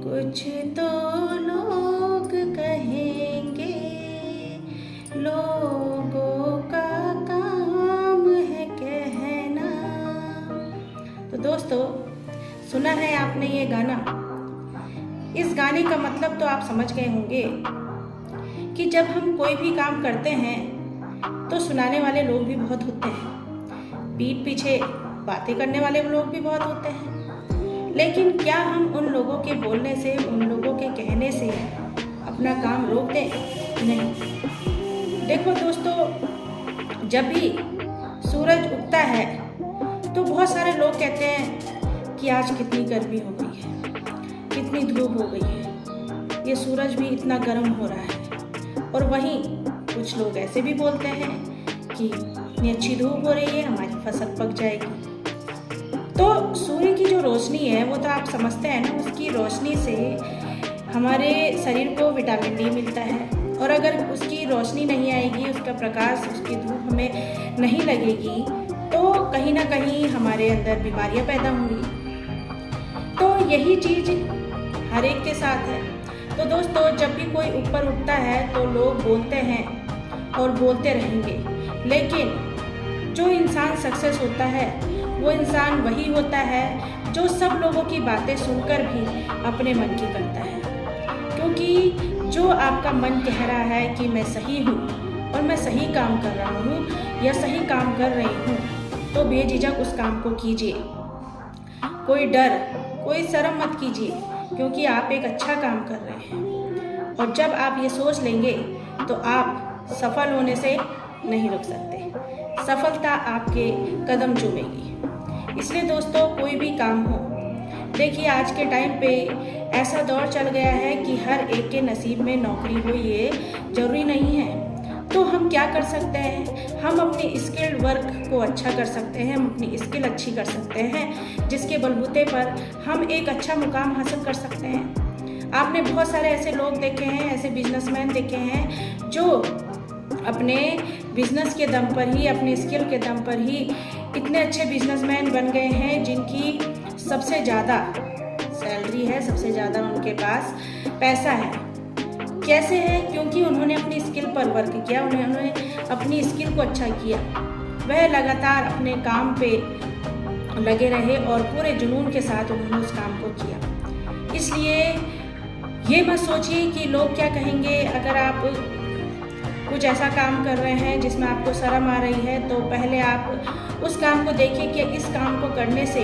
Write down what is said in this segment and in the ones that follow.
कुछ तो लोग कहेंगे, लोगों का काम है कहना। तो दोस्तों, सुना है आपने ये गाना? इस गाने का मतलब तो आप समझ गए होंगे कि जब हम कोई भी काम करते हैं तो सुनाने वाले लोग भी बहुत होते हैं, पीठ पीछे बातें करने वाले लोग भी बहुत होते हैं। लेकिन क्या हम उन लोगों के बोलने से, उन लोगों के कहने से अपना काम रोक दें? नहीं। देखो दोस्तों, जब भी सूरज उगता है तो बहुत सारे लोग कहते हैं कि आज कितनी गर्मी हो गई है, कितनी धूप हो गई है, ये सूरज भी इतना गर्म हो रहा है। और वहीं कुछ लोग ऐसे भी बोलते हैं कि इतनी अच्छी धूप हो रही है, हमारी फसल पक जाएगी। तो सूर्य की जो रोशनी है वो तो आप समझते हैं ना, उसकी रोशनी से हमारे शरीर को विटामिन डी मिलता है। और अगर उसकी रोशनी नहीं आएगी, उसका प्रकाश, उसकी धूप हमें नहीं लगेगी तो कहीं ना कहीं हमारे अंदर बीमारियां पैदा होंगी। तो यही चीज़ हर एक के साथ है। तो दोस्तों, जब भी कोई ऊपर उठता है तो लोग बोलते हैं और बोलते रहेंगे, लेकिन जो इंसान सक्सेस होता है वो इंसान वही होता है जो सब लोगों की बातें सुनकर भी अपने मन की करता है। क्योंकि जो आपका मन कह रहा है कि मैं सही हूँ और मैं सही काम कर रहा हूँ या सही काम कर रही हूँ, तो बेझिझक उस काम को कीजिए। कोई डर, कोई शर्म मत कीजिए, क्योंकि आप एक अच्छा काम कर रहे हैं। और जब आप ये सोच लेंगे तो आप सफल होने से नहीं रुक सकते, सफलता आपके कदम चूमेगी। इसलिए दोस्तों, कोई भी काम हो, देखिए आज के टाइम पे ऐसा दौर चल गया है कि हर एक के नसीब में नौकरी हो ये ज़रूरी नहीं है। तो हम क्या कर सकते हैं? हम अपनी स्किल्ड वर्क को अच्छा कर सकते हैं, हम अपनी स्किल अच्छी कर सकते हैं, जिसके बलबूते पर हम एक अच्छा मुकाम हासिल कर सकते हैं। आपने बहुत सारे ऐसे लोग देखे हैं, ऐसे बिजनेसमैन देखे हैं जो अपने बिजनेस के दम पर ही, अपने स्किल के दम पर ही इतने अच्छे बिजनेसमैन बन गए हैं जिनकी सबसे ज़्यादा सैलरी है, सबसे ज़्यादा उनके पास पैसा है। कैसे है? क्योंकि उन्होंने अपनी स्किल पर वर्क किया, उन्होंने अपनी स्किल को अच्छा किया, वह लगातार अपने काम पे लगे रहे और पूरे जुनून के साथ उन्होंने उस काम को किया। इसलिए ये मत सोचिए कि लोग क्या कहेंगे। अगर आप कुछ ऐसा काम कर रहे हैं जिसमें आपको शर्म आ रही है, तो पहले आप उस काम को देखिए कि इस काम को करने से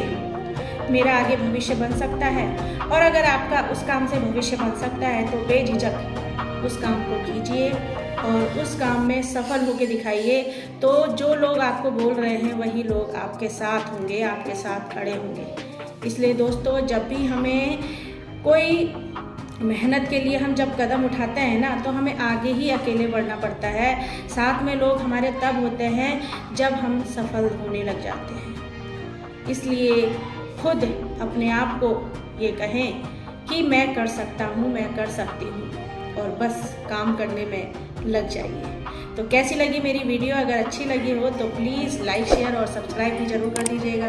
मेरा आगे भविष्य बन सकता है। और अगर आपका उस काम से भविष्य बन सकता है तो बेझिझक उस काम को कीजिए और उस काम में सफल होकर दिखाइए। तो जो लोग आपको बोल रहे हैं वही लोग आपके साथ होंगे, आपके साथ खड़े होंगे। इसलिए दोस्तों, जब भी हमें कोई मेहनत के लिए हम जब कदम उठाते हैं ना, तो हमें आगे ही अकेले बढ़ना पड़ता है। साथ में लोग हमारे तब होते हैं जब हम सफल होने लग जाते हैं। इसलिए खुद अपने आप को ये कहें कि मैं कर सकता हूँ, मैं कर सकती हूँ, और बस काम करने में लग जाइए। तो कैसी लगी मेरी वीडियो? अगर अच्छी लगी हो तो प्लीज़ लाइक, शेयर और सब्सक्राइब भी ज़रूर कर दीजिएगा।